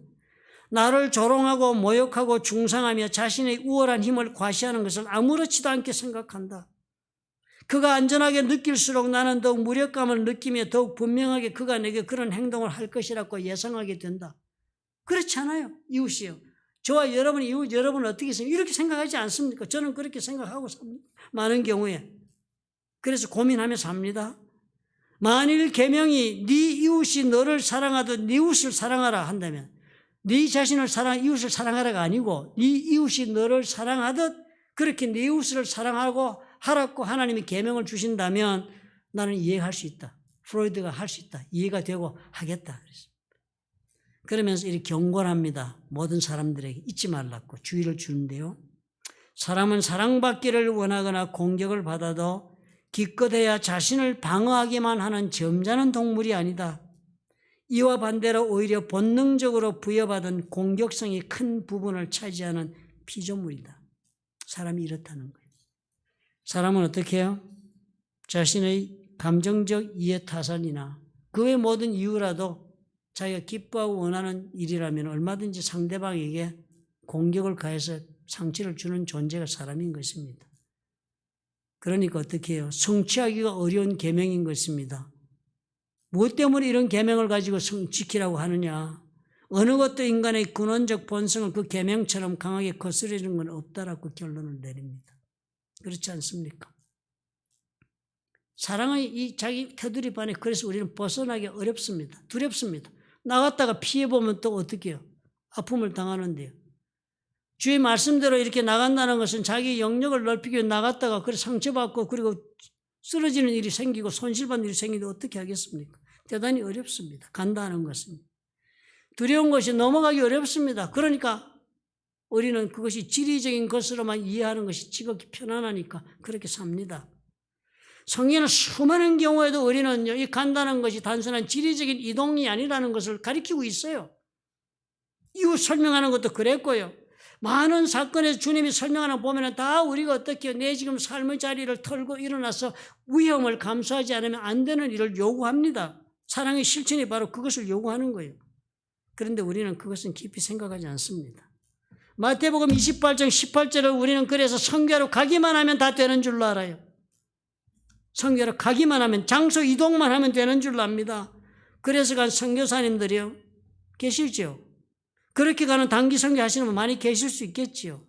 나를 조롱하고 모욕하고 중상하며 자신의 우월한 힘을 과시하는 것을 아무렇지도 않게 생각한다. 그가 안전하게 느낄수록 나는 더욱 무력감을 느끼며 더욱 분명하게 그가 내게 그런 행동을 할 것이라고 예상하게 된다. 그렇지 않아요, 이웃이요. 저와 여러분이 이웃 여러분은 어떻게 생각해요? 이렇게 생각하지 않습니까? 저는 그렇게 생각하고 삽니다. 많은 경우에. 그래서 고민하면서 합니다. 만일 계명이 네 이웃이 너를 사랑하듯 네 이웃을 사랑하라 한다면 네 자신을 이웃을 사랑하라가 아니고 네 이웃이 너를 사랑하듯 그렇게 네 이웃을 사랑하고 하라고 하나님이 계명을 주신다면 나는 이해할 수 있다. 프로이드가 할 수 있다. 이해가 되고 하겠다. 그러면서 이렇게 경고를 합니다. 모든 사람들에게 잊지 말라고 주의를 주는데요. 사람은 사랑받기를 원하거나 공격을 받아도 기껏해야 자신을 방어하기만 하는 점잖은 동물이 아니다. 이와 반대로 오히려 본능적으로 부여받은 공격성이 큰 부분을 차지하는 피조물이다. 사람이 이렇다는 거예요. 사람은 어떻게 해요? 자신의 감정적 이해 타산이나 그 외 모든 이유라도 자기가 기뻐하고 원하는 일이라면 얼마든지 상대방에게 공격을 가해서 상처를 주는 존재가 사람인 것입니다. 그러니까 어떻게 해요? 성취하기가 어려운 계명인 것입니다. 무엇 때문에 이런 계명을 가지고 지키라고 하느냐? 어느 것도 인간의 근원적 본성을 그 계명처럼 강하게 거스르는 건 없다라고 결론을 내립니다. 그렇지 않습니까? 사랑의 이 자기 테두리 안에 그래서 우리는 벗어나기 어렵습니다. 두렵습니다. 나갔다가 피해보면 또 어떻게 해요? 아픔을 당하는데요. 주의 말씀대로 이렇게 나간다는 것은 자기 영역을 넓히기 위해 나갔다가 그래 상처받고 그리고 쓰러지는 일이 생기고 손실받는 일이 생기는데 어떻게 하겠습니까? 대단히 어렵습니다. 간다는 것은. 두려운 것이 넘어가기 어렵습니다. 그러니까 우리는 그것이 지리적인 것으로만 이해하는 것이 지극히 편안하니까 그렇게 삽니다. 성경은 수많은 경우에도 우리는 이 간다는 것이 단순한 지리적인 이동이 아니라는 것을 가리키고 있어요. 이후 설명하는 것도 그랬고요. 많은 사건에서 주님이 설명하는 거 보면 다 우리가 어떻게 내 지금 삶의 자리를 털고 일어나서 위험을 감수하지 않으면 안 되는 일을 요구합니다. 사랑의 실천이 바로 그것을 요구하는 거예요. 그런데 우리는 그것은 깊이 생각하지 않습니다. 마태복음 28장 18절을 우리는 그래서 선교하러 가기만 하면 다 되는 줄로 알아요. 선교하러 가기만 하면, 장소 이동만 하면 되는 줄로 압니다. 그래서 간 선교사님들이요, 계시죠. 그렇게 가는 단기 선교 하시는 분 많이 계실 수 있겠지요.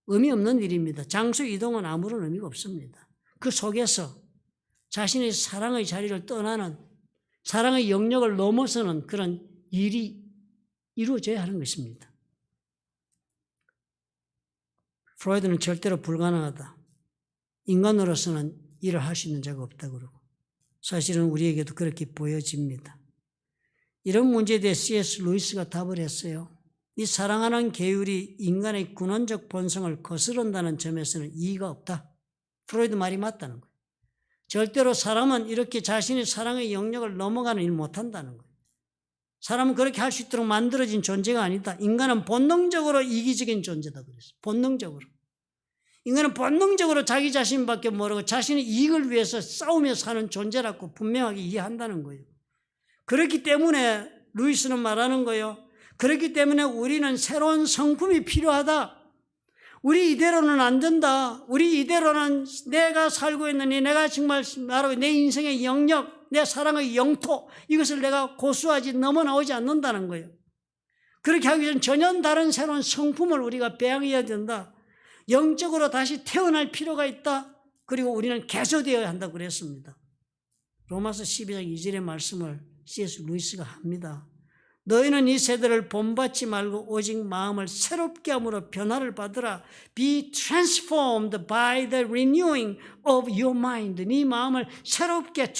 의미 없는 일입니다. 장소 이동은 아무런 의미가 없습니다. 그 속에서 자신의 사랑의 자리를 떠나는, 사랑의 영역을 넘어서는 그런 일이 이루어져야 하는 것입니다. 프로이드는 절대로 불가능하다. 인간으로서는 일을 할 수 있는 자가 없다고 그러고, 사실은 우리에게도 그렇게 보여집니다. 이런 문제에 대해 C.S. 루이스가 답을 했어요. 이 사랑하는 계율이 인간의 근원적 본성을 거스른다는 점에서는 이의가 없다. 프로이드 말이 맞다는 거예요. 절대로 사람은 이렇게 자신의 사랑의 영역을 넘어가는 일을 못한다는 거예요. 사람은 그렇게 할 수 있도록 만들어진 존재가 아니다. 인간은 본능적으로 이기적인 존재다 그랬어요. 본능적으로. 인간은 본능적으로 자기 자신밖에 모르고 자신의 이익을 위해서 싸우며 사는 존재라고 분명하게 이해한다는 거예요. 그렇기 때문에 루이스는 말하는 거예요. 그렇기 때문에 우리는 새로운 성품이 필요하다. 우리 이대로는 안 된다. 우리 이대로는 내가 살고 있는 내가 정말 말하고 내 인생의 영역, 내 사랑의 영토, 이것을 내가 고수하지 넘어나오지 않는다는 거예요. 그렇게 하기 위해서는 전혀 다른 새로운 성품을 우리가 배양해야 된다. 영적으로 다시 태어날 필요가 있다. 그리고 우리는 개조되어야 한다고 그랬습니다. 로마서 12장 2절의 말씀을 C.S. 루이스가 합니다. 너희는 이 세대를 본받지 말고 오직 마음을 새롭게 함으로 변화를 받으라. Be transformed by the renewing of your mind. 네 마음을 새롭게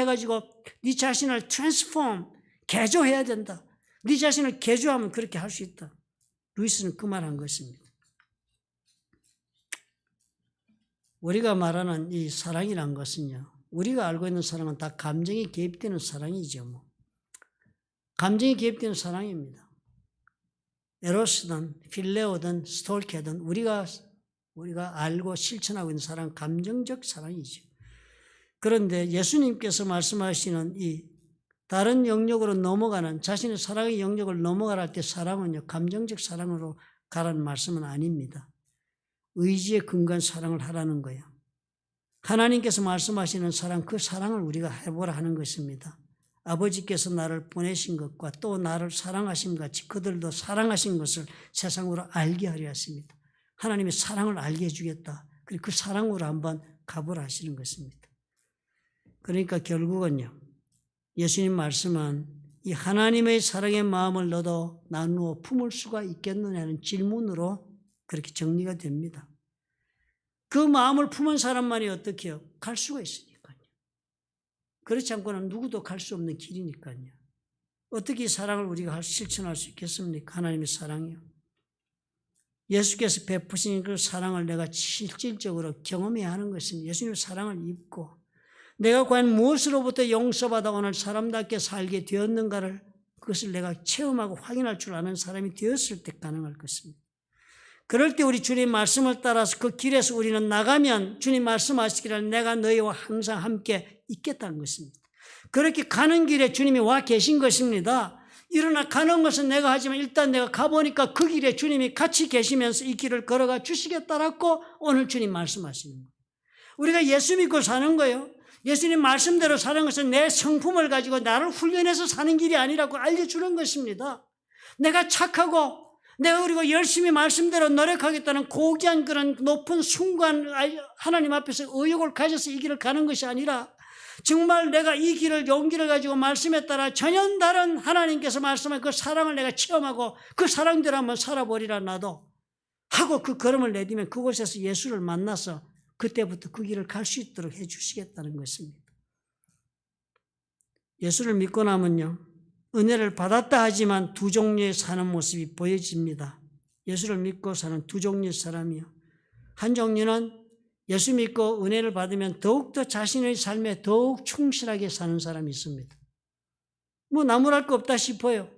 해가지고 네 자신을 transform, 개조해야 된다. 네 자신을 개조하면 그렇게 할 수 있다. 루이스는 그 말한 것입니다. 우리가 말하는 이 사랑이란 것은요, 우리가 알고 있는 사랑은 다 감정이 개입되는 사랑이죠. 뭐. 감정이 개입되는 사랑입니다. 에로스든 필레오든 스톨케든 우리가 알고 실천하고 있는 사랑은 감정적 사랑이죠. 그런데 예수님께서 말씀하시는 이 다른 영역으로 넘어가는, 자신의 사랑의 영역을 넘어가라 할 때 사랑은요, 감정적 사랑으로 가라는 말씀은 아닙니다. 의지에 근거한 사랑을 하라는 거예요. 하나님께서 말씀하시는 사랑, 그 사랑을 우리가 해보라 하는 것입니다. 아버지께서 나를 보내신 것과 또 나를 사랑하신 같이 그들도 사랑하신 것을 세상으로 알게 하려 하십니다. 하나님의 사랑을 알게 해주겠다. 그리고 그 사랑으로 한번 가보라 하시는 것입니다. 그러니까 결국은요, 예수님 말씀은 이 하나님의 사랑의 마음을 너도 나누어 품을 수가 있겠느냐는 질문으로 그렇게 정리가 됩니다. 그 마음을 품은 사람만이 어떻게 해요? 갈 수가 있으니까요. 그렇지 않고는 누구도 갈 수 없는 길이니까요. 어떻게 이 사랑을 우리가 실천할 수 있겠습니까? 하나님의 사랑이요. 예수께서 베푸신 그 사랑을 내가 실질적으로 경험해야 하는 것입니다. 예수님의 사랑을 입고 내가 과연 무엇으로부터 용서받아 오늘 사람답게 살게 되었는가를, 그것을 내가 체험하고 확인할 줄 아는 사람이 되었을 때 가능할 것입니다. 그럴 때 우리 주님 말씀을 따라서 그 길에서 우리는 나가면 주님 말씀하시기를 내가 너희와 항상 함께 있겠다는 것입니다. 그렇게 가는 길에 주님이 와 계신 것입니다. 일어나 가는 것은 내가 하지만 일단 내가 가보니까 그 길에 주님이 같이 계시면서 이 길을 걸어가 주시겠다라고 오늘 주님 말씀하시는 거예요. 우리가 예수 믿고 사는 거예요. 예수님 말씀대로 사는 것은 내 성품을 가지고 나를 훈련해서 사는 길이 아니라고 알려주는 것입니다. 내가 착하고 내가 그리고 열심히 말씀대로 노력하겠다는 고귀한 그런 높은 숭고한 하나님 앞에서 의욕을 가져서 이 길을 가는 것이 아니라 정말 내가 이 길을 용기를 가지고 말씀에 따라 전혀 다른 하나님께서 말씀한 그 사랑을 내가 체험하고 그 사랑대로 한번 살아보리라 나도 하고 그 걸음을 내디면 그곳에서 예수를 만나서 그때부터 그 길을 갈 수 있도록 해 주시겠다는 것입니다. 예수를 믿고 나면요, 은혜를 받았다 하지만 두 종류의 사는 모습이 보여집니다. 예수를 믿고 사는 두 종류의 사람이요. 한 종류는 예수 믿고 은혜를 받으면 더욱더 자신의 삶에 더욱 충실하게 사는 사람이 있습니다. 뭐 나무랄 거 없다 싶어요.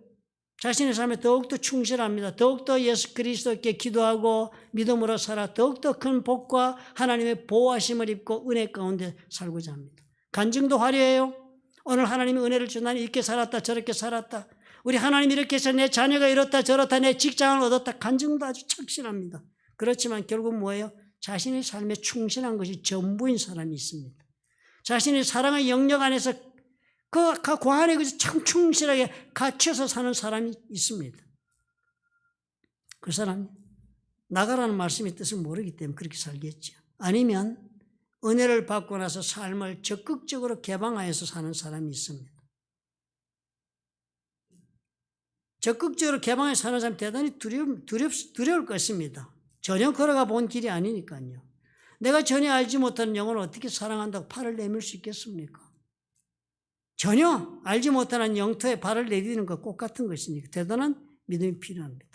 자신의 삶에 더욱더 충실합니다. 더욱더 예수 그리스도께 기도하고 믿음으로 살아 더욱더 큰 복과 하나님의 보호하심을 입고 은혜 가운데 살고자 합니다. 간증도 화려해요. 오늘 하나님의 은혜를 준 나는 이렇게 살았다 저렇게 살았다. 우리 하나님 이렇게 해서 내 자녀가 이렇다 저렇다 내 직장을 얻었다 간증도 아주 착실합니다. 그렇지만 결국 뭐예요? 자신의 삶에 충실한 것이 전부인 사람이 있습니다. 자신의 사랑의 영역 안에서 그 안에 참 충실하게 갇혀서 사는 사람이 있습니다. 그 사람 나가라는 말씀의 뜻을 모르기 때문에 그렇게 살겠죠. 아니면 은혜를 받고 나서 삶을 적극적으로 개방하여서 사는 사람이 있습니다. 적극적으로 개방해서 사는 사람이 대단히 두려울 것입니다. 전혀 걸어가 본 길이 아니니까요. 내가 전혀 알지 못하는 영혼을 어떻게 사랑한다고 팔을 내밀 수 있겠습니까? 전혀 알지 못하는 영토에 발을 내디디는 것 똑같은 것이니까 대단한 믿음이 필요합니다.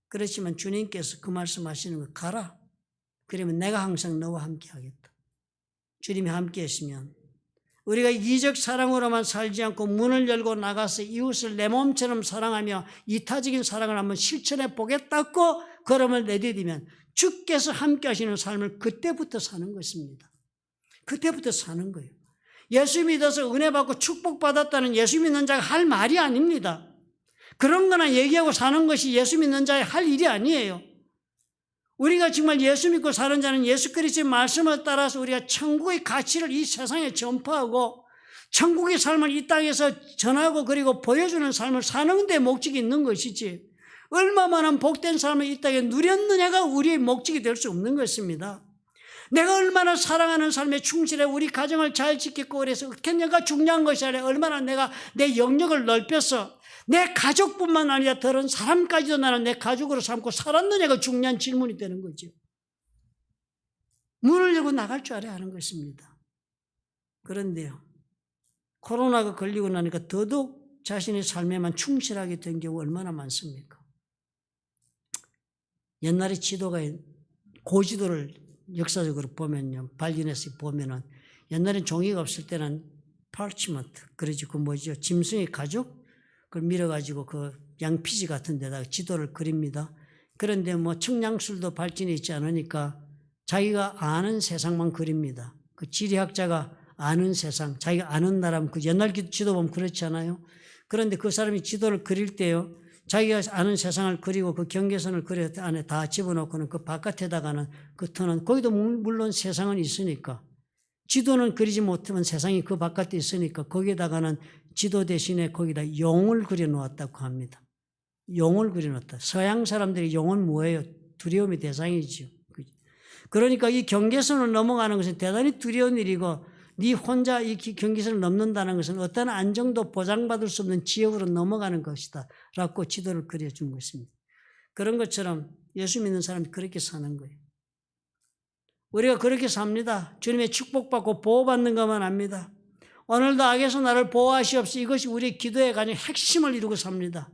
그렇지만 주님께서 그 말씀하시는 거 가라. 그러면 내가 항상 너와 함께 하겠다. 주님이 함께 하시면 우리가 이적 사랑으로만 살지 않고 문을 열고 나가서 이웃을 내 몸처럼 사랑하며 이타적인 사랑을 한번 실천해 보겠다고 걸음을 내디디면 주께서 함께 하시는 삶을 그때부터 사는 것입니다. 그때부터 사는 거예요. 예수 믿어서 은혜 받고 축복받았다는 예수 믿는 자가 할 말이 아닙니다. 그런 거나 얘기하고 사는 것이 예수 믿는 자의 할 일이 아니에요. 우리가 정말 예수 믿고 사는 자는 예수 그리스도의 말씀을 따라서 우리가 천국의 가치를 이 세상에 전파하고 천국의 삶을 이 땅에서 전하고 그리고 보여주는 삶을 사는 데 목적이 있는 것이지 얼마만한 복된 삶을 이 땅에 누렸느냐가 우리의 목적이 될 수 없는 것입니다. 내가 얼마나 사랑하는 삶에 충실해 우리 가정을 잘 지켰고 그래서 어떻게냐가 중요한 것이 아니라 얼마나 내가 내 영역을 넓혀서 내 가족뿐만 아니라 다른 사람까지도 나는 내 가족으로 삼고 살았느냐가 중요한 질문이 되는 거죠. 문을 열고 나갈 줄 알아야 하는 것입니다. 그런데요, 코로나가 걸리고 나니까 더더욱 자신의 삶에만 충실하게 된 경우 얼마나 많습니까? 옛날에 지도가 고지도를 역사적으로 보면요, 발견해서 보면은 옛날엔 종이가 없을 때는 파르치먼트, 그러지 그 뭐죠, 짐승의 가죽 그걸 밀어가지고 그 양피지 같은 데다가 지도를 그립니다. 그런데 뭐 청량술도 발전해 있지 않으니까 자기가 아는 세상만 그립니다. 그 지리학자가 아는 세상, 자기가 아는 나라, 그 옛날 지도 보면 그렇지 않아요? 그런데 그 사람이 지도를 그릴 때요, 자기가 아는 세상을 그리고 그 경계선을 그려 안에 다 집어넣고는 그 바깥에다가는 그 터는 거기도 물론 세상은 있으니까 지도는 그리지 못하면 세상이 그 바깥에 있으니까 거기에다가는 지도 대신에 거기다 용을 그려 놓았다고 합니다. 용을 그려 놓았다. 서양 사람들이 용은 뭐예요? 두려움의 대상이죠. 그러니까 이 경계선을 넘어가는 것은 대단히 두려운 일이고 네 혼자 이 경계선을 넘는다는 것은 어떤 안정도 보장받을 수 없는 지역으로 넘어가는 것이다 라고 지도를 그려준 것입니다. 그런 것처럼 예수 믿는 사람이 그렇게 사는 거예요. 우리가 그렇게 삽니다. 주님의 축복받고 보호받는 것만 압니다. 오늘도 악에서 나를 보호하시옵소서. 이것이 우리의 기도의 가장 핵심을 이루고 삽니다.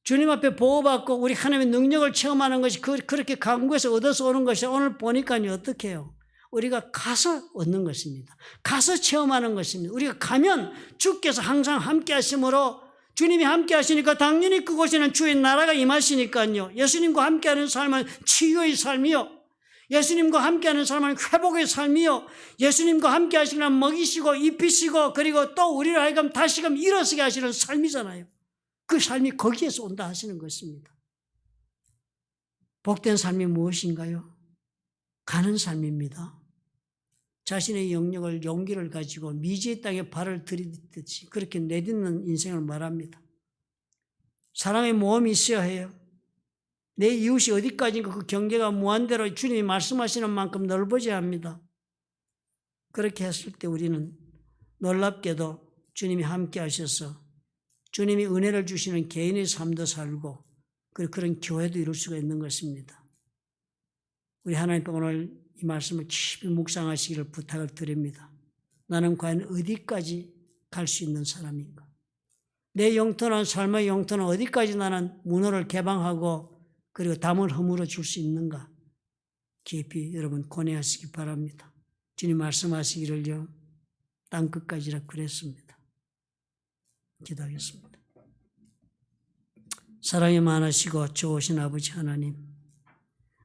주님 앞에 보호받고 우리 하나님의 능력을 체험하는 것이 그렇게 강구해서 얻어서 오는 것이 오늘 보니까요 어떻게 해요? 우리가 가서 얻는 것입니다. 가서 체험하는 것입니다. 우리가 가면 주께서 항상 함께 하심으로 주님이 함께 하시니까 당연히 그곳에는 주의 나라가 임하시니까요. 예수님과 함께하는 삶은 치유의 삶이요. 예수님과 함께하는 삶은 회복의 삶이요. 예수님과 함께 하시면 먹이시고 입히시고 그리고 또 우리를 하여금 다시금 일어서게 하시는 삶이잖아요. 그 삶이 거기에서 온다 하시는 것입니다. 복된 삶이 무엇인가요? 가는 삶입니다. 자신의 영역을 용기를 가지고 미지의 땅에 발을 들이듯이 그렇게 내딛는 인생을 말합니다. 사랑의 모험이 있어야 해요. 내 이웃이 어디까지인가 그 경계가 무한대로 주님이 말씀하시는 만큼 넓어져야 합니다. 그렇게 했을 때 우리는 놀랍게도 주님이 함께 하셔서 주님이 은혜를 주시는 개인의 삶도 살고 그리고 그런 교회도 이룰 수가 있는 것입니다. 우리 하나님께 오늘 이 말씀을 깊이 묵상하시기를 부탁을 드립니다. 나는 과연 어디까지 갈 수 있는 사람인가? 내 영토는 삶의 영토는 어디까지 나는 문호를 개방하고 그리고 담을 허물어 줄 수 있는가? 깊이 여러분 고뇌하시기 바랍니다. 주님 말씀하시기를요. 땅끝까지라 그랬습니다. 기도하겠습니다. 사랑이 많으시고 좋으신 아버지 하나님,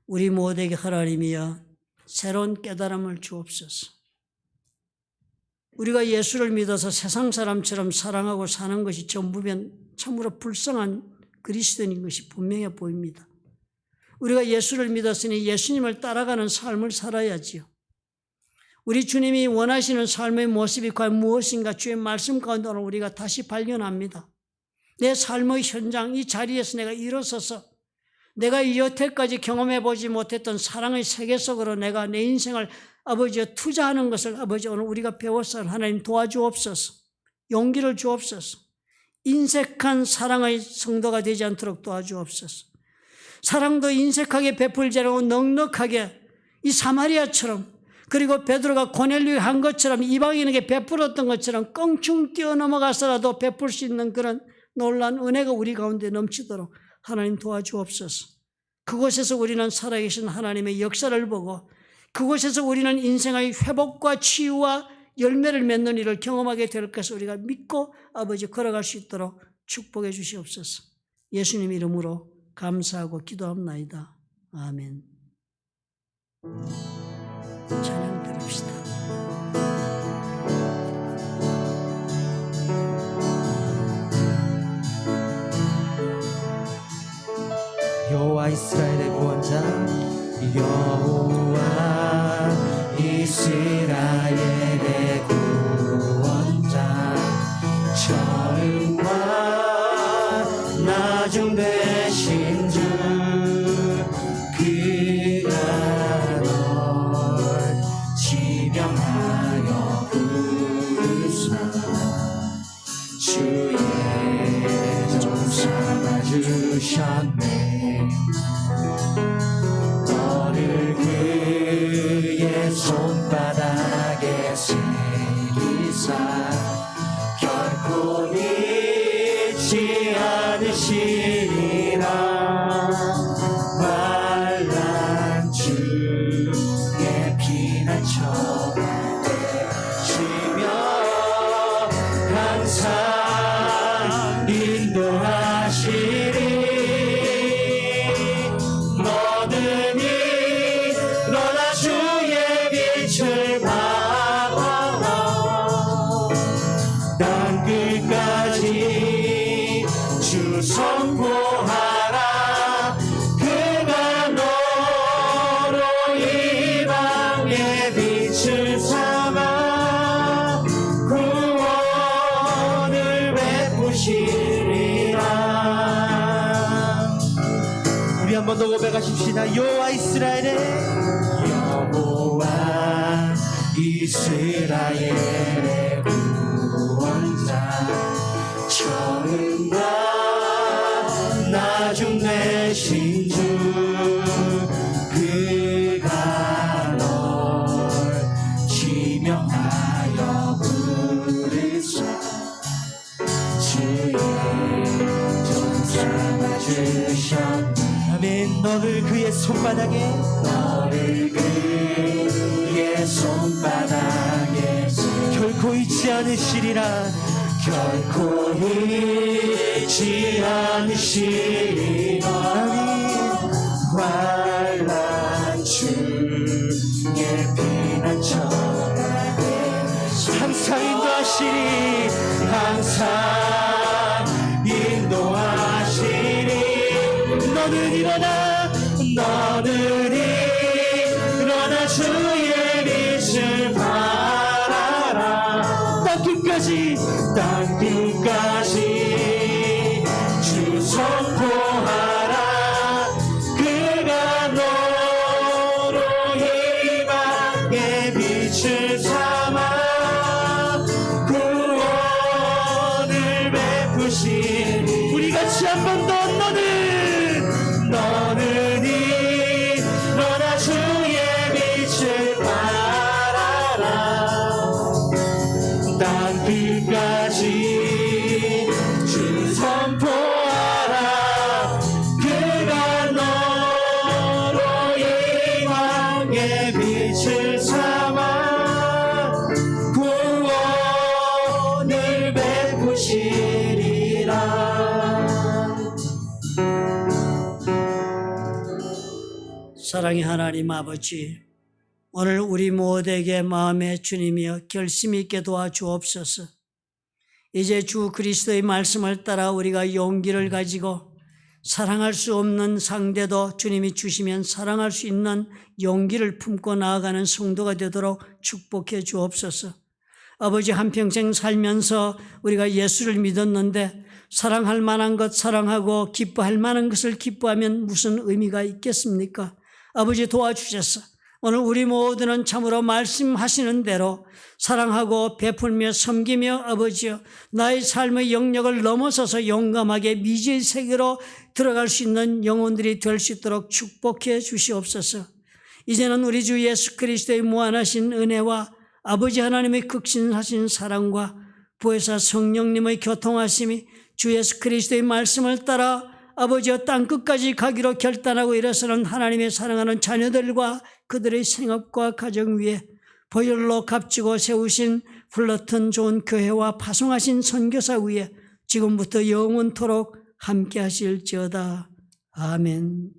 우리 모두에게 하나님이여 새로운 깨달음을 주옵소서. 우리가 예수를 믿어서 세상 사람처럼 사랑하고 사는 것이 전부면 참으로 불쌍한 그리스도인인 것이 분명해 보입니다. 우리가 예수를 믿었으니 예수님을 따라가는 삶을 살아야지요. 우리 주님이 원하시는 삶의 모습이 과연 무엇인가 주의 말씀 가운데 오늘 우리가 다시 발견합니다. 내 삶의 현장, 이 자리에서 내가 일어서서 내가 여태까지 경험해보지 못했던 사랑의 세계 속으로 내가 내 인생을 아버지여 투자하는 것을 아버지 오늘 우리가 배웠어. 하나님 도와주옵소서. 용기를 주옵소서. 인색한 사랑의 성도가 되지 않도록 도와주옵소서. 사랑도 인색하게 베풀지 않고 넉넉하게 이 사마리아처럼 그리고 베드로가 고넬료에 한 것처럼 이방인에게 베풀었던 것처럼 껑충 뛰어넘어가서라도 베풀 수 있는 그런 놀라운 은혜가 우리 가운데 넘치도록 하나님 도와주옵소서. 그곳에서 우리는 살아계신 하나님의 역사를 보고 그곳에서 우리는 인생의 회복과 치유와 열매를 맺는 일을 경험하게 될 것을 우리가 믿고 아버지 걸어갈 수 있도록 축복해 주시옵소서. 예수님 이름으로 감사하고 기도합나이다. 아멘. 찬양 드립시다. 여호와 이스라엘의 구원자 여호와 이스라엘의 구원자 처음과 나중 되신 주 그가 널 지명하여 부르사 주의 종 삼아주셨네. 너를 그의 손바닥에 새기사 결코 잊지 않으시리라. 환난 중에 피난처 되시며 항상 인도하시리. 선포하라. 그가 너로 이방의 빛을 삼아 구원을 베푸시리라. 우리 한 번 더 고백하십시다. 여호와 이스라엘의 여호와 이스라엘의 구원자 처음과 나중 되신 주 그가 널 지명하여 부르사 주의 종 삼아주셨네. 아멘. 너를 그의 손바닥에 결코 잊지 않으시리라. 결코 잊지 않으시리라. 환난 중에 피난처 항상 인도하시리. 항상 인도하시리. 너는 일어나 주의 빛을 발하라. 땅끝까지 주 선포하라. 그가 너로 이방의 빛을 삼아 구원을 베푸시리. 우리 같이 한 번 더 너는 일어나 주의 빛을 발하라. 땅끝까지 주 선포하라. 그가 너로 이방의 빛을 삼아 구원을 베푸시리라. 사랑의 하나님 아버지, 오늘 우리 모두에게 마음의 주님이여 결심 있게 도와주옵소서. 이제 주 그리스도의 말씀을 따라 우리가 용기를 가지고 사랑할 수 없는 상대도 주님이 주시면 사랑할 수 있는 용기를 품고 나아가는 성도가 되도록 축복해 주옵소서. 아버지, 한평생 살면서 우리가 예수를 믿었는데 사랑할 만한 것 사랑하고 기뻐할 만한 것을 기뻐하면 무슨 의미가 있겠습니까? 아버지, 도와주셔서 오늘 우리 모두는 참으로 말씀하시는 대로 사랑하고 베풀며 섬기며 아버지여 나의 삶의 영역을 넘어서서 용감하게 미지의 세계로 들어갈 수 있는 영혼들이 될 수 있도록 축복해 주시옵소서. 이제는 우리 주 예수 그리스도의 무한하신 은혜와 아버지 하나님의 극신하신 사랑과 부회사 성령님의 교통하심이 주 예수 그리스도의 말씀을 따라 아버지여 땅끝까지 가기로 결단하고 일어서는 하나님의 사랑하는 자녀들과 그들의 생업과 가정 위에 보혈로 값지고 세우신 플러튼 좋은 교회와 파송하신 선교사 위에 지금부터 영원토록 함께 하실지어다. 아멘.